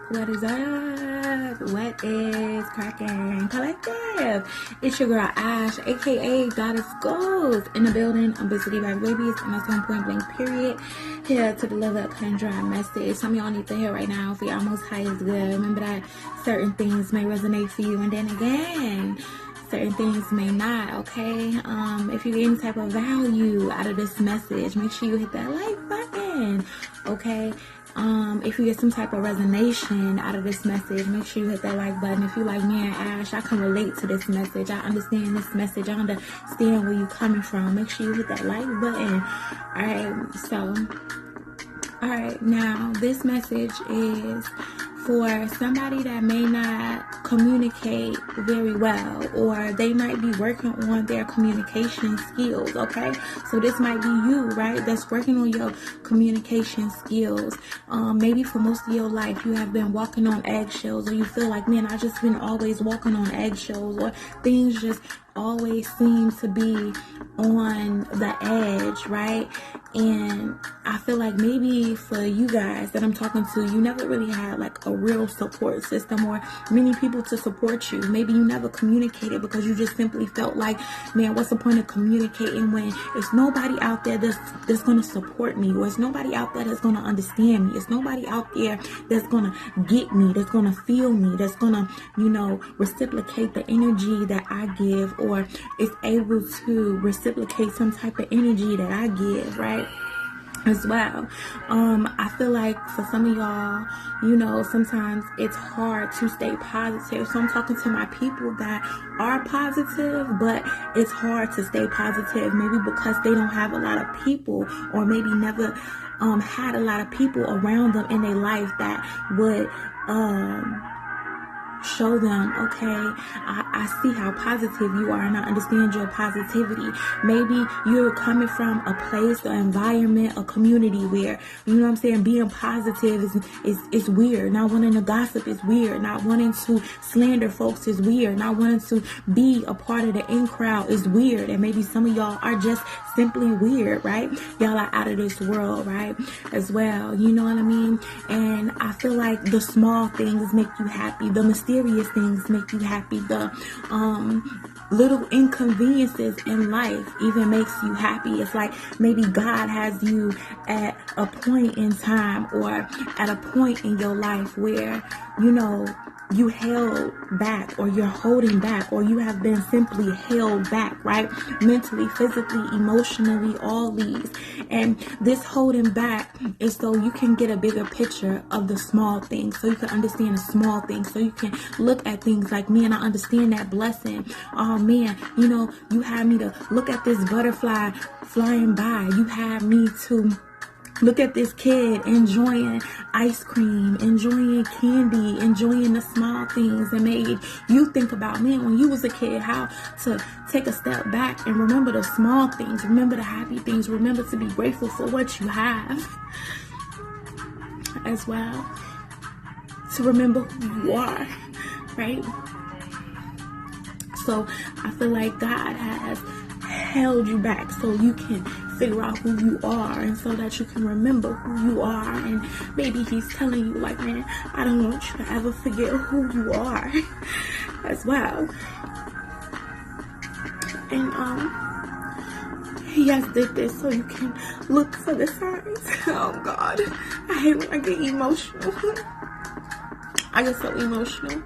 What is up? What is cracking collective? It's your girl Ash, aka Goddess Goals, in the building. I'm basically back babies, and that's on point blank period. Here to deliver a cut and dry message. Some of y'all need to hear right now. For y'all, most high is good. Remember that certain things may resonate for you, and then again, certain things may not. Okay. If you get any type of value out of this message, make sure you hit that like button. Okay. If you get some type of resonation out of this message, make sure you hit that like button. If you like, man, Ash, I can relate to this message. I understand this message. I understand where you're coming from. Make sure you hit that like button. Alright, now this message is for somebody that may not communicate very well, or they might be working on their communication skills, okay? So this might be you, right, that's working on your communication skills. Maybe for most of your life you have been walking on eggshells, or you feel like, man, I just been always walking on eggshells, or things just always seem to be on the edge, right? And I feel like maybe for you guys that I'm talking to, you never really had like a real support system or many people to support you. Maybe you never communicated because you just simply felt like, man, what's the point of communicating when it's nobody out there that's going to support me, or it's nobody out there that's going to understand me, it's nobody out there that's going to get me, that's going to feel me, that's going to, reciprocate the energy that I give, or is able to reciprocate some type of energy that I give, right? As well. I feel like for some of y'all, sometimes it's hard to stay positive. So I'm talking to my people that are positive, but it's hard to stay positive, maybe because they don't have a lot of people, or maybe never had a lot of people around them in their life that would show them, okay, I see how positive you are and I understand your positivity. Maybe you're coming from a place, an environment, a community where, being positive is weird. Not wanting to gossip is weird. Not wanting to slander folks is weird. Not wanting to be a part of the in crowd is weird. And maybe some of y'all are just simply weird, right? Y'all are out of this world, right? As well, you know what I mean? And I feel like the small things make you happy. The mysterious things make you happy. The little inconveniences in life even makes you happy. It's like maybe God has you at a point in time, or at a point in your life where you held back, or you're holding back, or you have been simply held back, right? Mentally, physically, emotionally, all these. And this holding back is so you can get a bigger picture of the small things, so you can understand the small things, so you can look at things like, man, I understand that blessing. Oh man, you had me to look at this butterfly flying by. You had me to look at this kid enjoying ice cream, enjoying candy, enjoying the small things, and made you think about, man, when you was a kid, how to take a step back and remember the small things, remember the happy things, remember to be grateful for what you have, as well, to remember who you are, right? So I feel like God has held you back so you can figure out who you are, and so that you can remember who you are. And maybe he's telling you, like, man, I don't want you to ever forget who you are as well. And he has did this so you can look for the signs. Oh God, I hate when I get emotional. I get so emotional.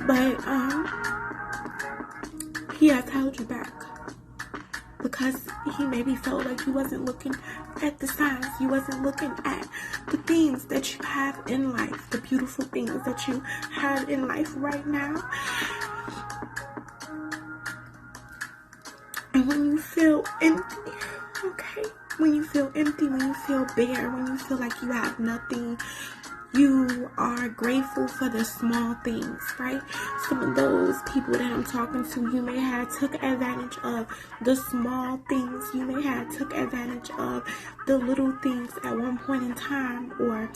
But he has held you back because he maybe felt like you wasn't looking at the signs. You wasn't looking at the things that you have in life, the beautiful things that you have in life right now. And when you feel empty, okay? When you feel empty, when you feel bare, when you feel like you have nothing, you are grateful for the small things, right? Some of those people that I'm talking to, you may have took advantage of the small things. You may have took advantage of the little things at one point in time. Or,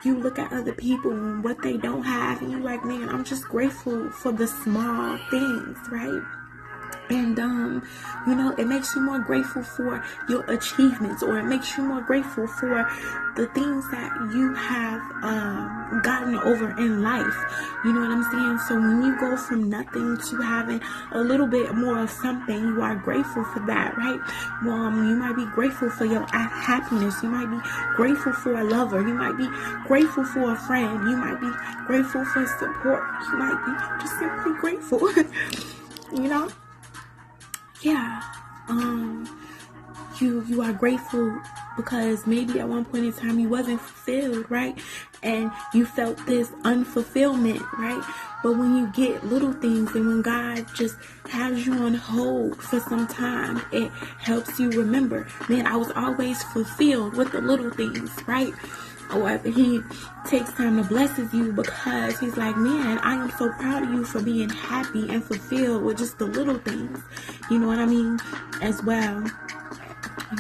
you look at other people and what they don't have, and you're like, man, I'm just grateful for the small things, right? And, it makes you more grateful for your achievements, or it makes you more grateful for the things that you have gotten over in life. You know what I'm saying? So when you go from nothing to having a little bit more of something, you are grateful for that, right? You might be grateful for your happiness. You might be grateful for a lover. You might be grateful for a friend. You might be grateful for support. You might be just simply grateful. Yeah. You are grateful because maybe at one point in time you wasn't fulfilled, right? And you felt this unfulfillment, right? But when you get little things, and when God just has you on hold for some time, it helps you remember, man, I was always fulfilled with the little things, right? Or he takes time to blesses you because he's like, man, I am so proud of you for being happy and fulfilled with just the little things. You know what I mean? As well.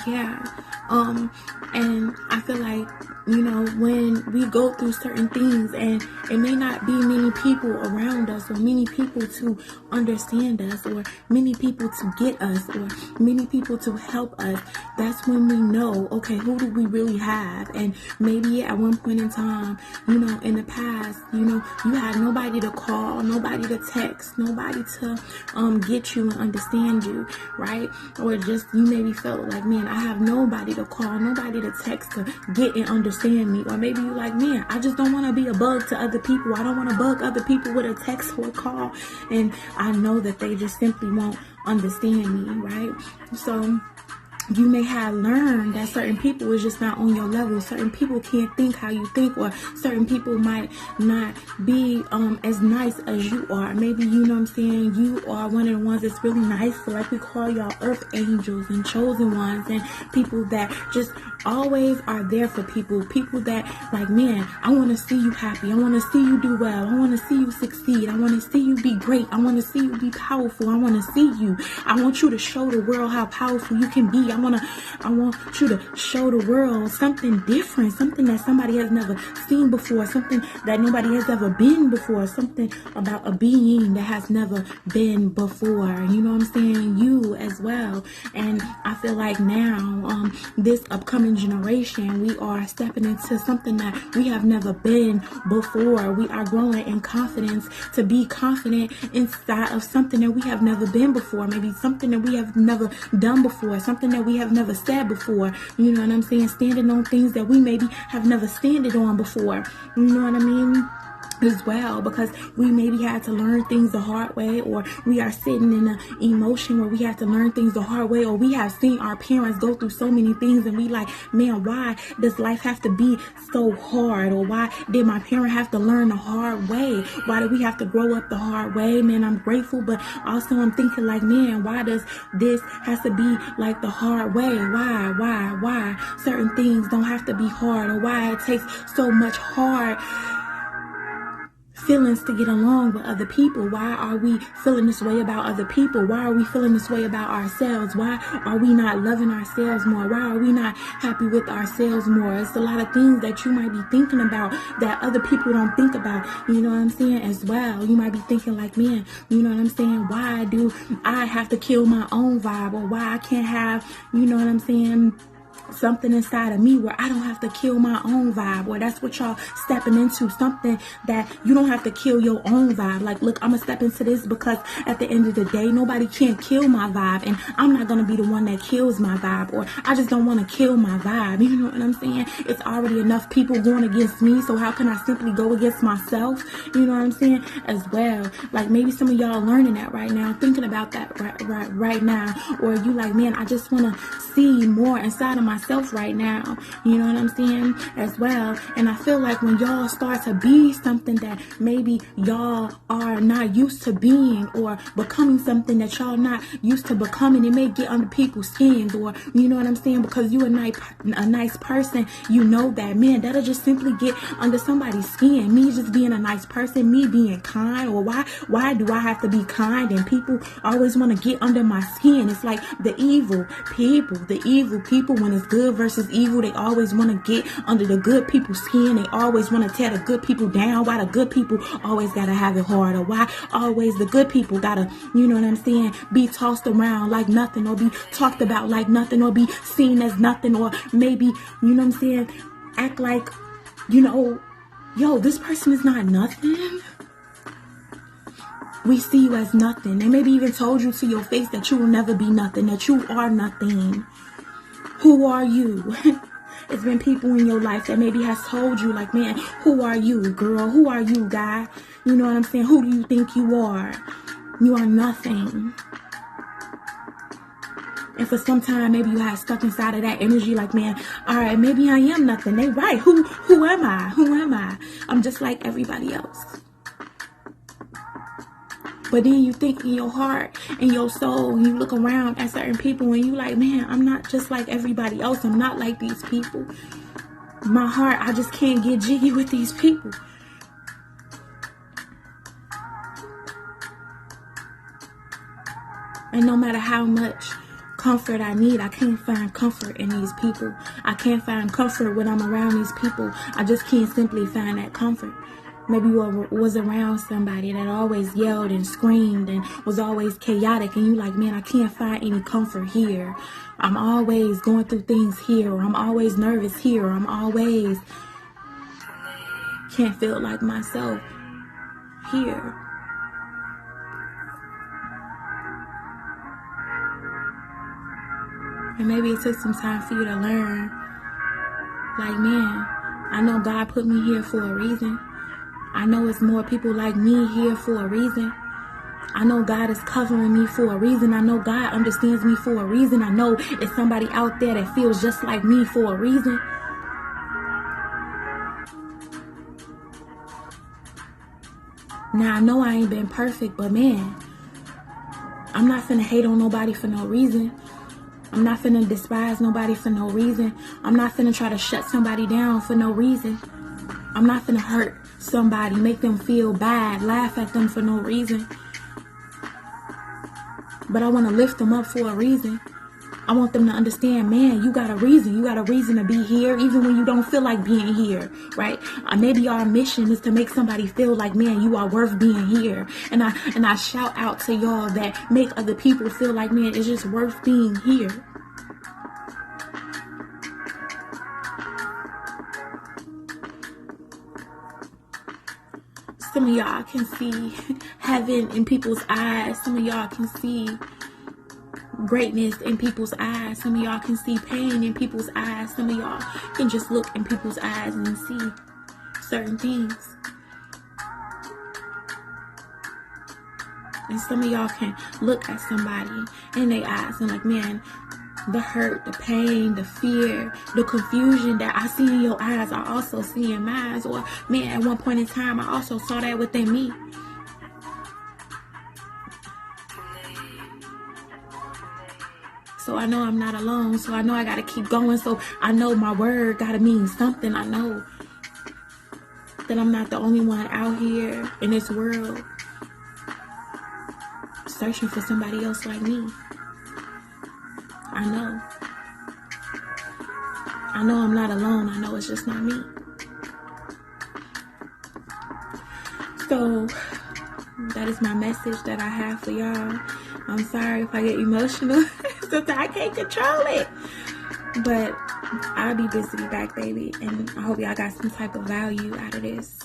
Yeah. And I feel like, when we go through certain things, and it may not be many people around us, or many people to understand us, or many people to get us, or many people to help us, that's when we know, okay, who do we really have? And maybe at one point in time, in the past, you had nobody to call, nobody to text, nobody to get you and understand you, right? Or just you maybe felt like, man, I have nobody to call, nobody to text to get and understand me. Or maybe you like, man, I just don't want to be a bug to other people. I don't want to bug other people with a text or a call, and I know that they just simply won't understand me, right? So you may have learned that certain people is just not on your level. Certain people can't think how you think, or certain people might not be as nice as you are. Maybe, you are one of the ones that's really nice. So like we call y'all earth angels and chosen ones, and people that just always are there for people that like, man, I want to see you happy. I want to see you do well. I want to see you succeed. I want to see you be great. I want to see you be powerful. I want to see you. I want you to show the world how powerful you can be. I want you to show the world something different, something that somebody has never seen before, something that nobody has ever been before, something about a being that has never been before. You know what I'm saying? You as well. And I feel like now, this upcoming generation, we are stepping into something that we have never been before. We are growing in confidence to be confident inside of something that we have never been before, maybe something that we have never done before, something that we have never said before. You know what I'm saying? Standing on things that we maybe have never standed on before. You know what I mean? As well, because we maybe had to learn things the hard way, or we are sitting in an emotion where we have to learn things the hard way, or we have seen our parents go through so many things and we like, man, why does life have to be so hard? Or why did my parent have to learn the hard way? Why do we have to grow up the hard way? Man, I'm grateful, but also I'm thinking like, man, why does this has to be like the hard way? Why certain things don't have to be hard, or why it takes so much hard feelings to get along with other people? Why are we feeling this way about other people? Why are we feeling this way about ourselves? Why are we not loving ourselves more? Why are we not happy with ourselves more? It's a lot of things that you might be thinking about that other people don't think about, you know what I'm saying, as well. You might be thinking like, man, you know what I'm saying, why do I have to kill my own vibe? Or why I can't have, you know what I'm saying, something inside of me where I don't have to kill my own vibe? Or that's what y'all stepping into, something that you don't have to kill your own vibe. Like, look, I'm gonna step into this because at the end of the day, nobody can kill my vibe, and I'm not gonna be the one that kills my vibe, or I just don't want to kill my vibe. You know what I'm saying? It's already enough people going against me, so how can I simply go against myself? You know what I'm saying? As well, like maybe some of y'all learning that right now, thinking about that right now, or you like, man, I just want to see more inside of myself right now. You know what I'm saying? As well. And I feel like when y'all start to be something that maybe y'all are not used to being, or becoming something that y'all not used to becoming, it may get under people's skins, or you know what I'm saying, because you a nice person, you know that, man, that'll just simply get under somebody's skin. Me just being a nice person, me being kind, or why do I have to be kind? And people always want to get under my skin. It's like the evil people when it's good versus evil. They always want to get under the good people's skin. They always want to tear the good people down. Why the good people always got to have it harder? Why always the good people got to, you know what I'm saying, be tossed around like nothing, or be talked about like nothing, or be seen as nothing, or maybe, you know what I'm saying, act like, you know, yo, this person is not nothing. We see you as nothing. They maybe even told you to your face that you will never be nothing, that you are nothing. Who are you? It's been people in your life that maybe has told you, like, man, who are you, girl? Who are you, guy? You know what I'm saying? Who do you think you are? You are nothing. And for some time, maybe you had stuck inside of that energy, like, man, all right, maybe I am nothing. They right. Who am I? Who am I? I'm just like everybody else. But then you think in your heart, in your soul, you look around at certain people and you like, man, I'm not just like everybody else. I'm not like these people. My heart, I just can't get jiggy with these people. And no matter how much comfort I need, I can't find comfort in these people. I can't find comfort when I'm around these people. I just can't simply find that comfort. Maybe you was around somebody that always yelled and screamed and was always chaotic, and you like, man, I can't find any comfort here. I'm always going through things here, or I'm always nervous here, or I'm always can't feel like myself here. And maybe it took some time for you to learn, like, man, I know God put me here for a reason. I know it's more people like me here for a reason. I know God is covering me for a reason. I know God understands me for a reason. I know it's somebody out there that feels just like me for a reason. Now, I know I ain't been perfect, but man, I'm not finna hate on nobody for no reason. I'm not finna despise nobody for no reason. I'm not finna try to shut somebody down for no reason. I'm not finna hurt somebody, make them feel bad, laugh at them for no reason. But I want to lift them up for a reason. I want them to understand, man, you got a reason. You got a reason to be here, even when you don't feel like being here, right? Maybe our mission is to make somebody feel like, man, you are worth being here. And I shout out to y'all that make other people feel like, man, it's just worth being here. Some of y'all can see heaven in people's eyes. Some of y'all can see greatness in people's eyes. Some of y'all can see pain in people's eyes. Some of y'all can just look in people's eyes and see certain things. And some of y'all can look at somebody in their eyes and like, man, the hurt, the pain, the fear, the confusion that I see in your eyes, I also see in mine. Or, man, at one point in time, I also saw that within me. So I know I'm not alone. So I know I got to keep going. So I know my word got to mean something. I know that I'm not the only one out here in this world searching for somebody else like me. I know I'm not alone. I know it's just not me. So that is my message that I have for y'all. I'm sorry if I get emotional. Sometimes I can't control it. But I'll be busy back, baby. And I hope y'all got some type of value out of this.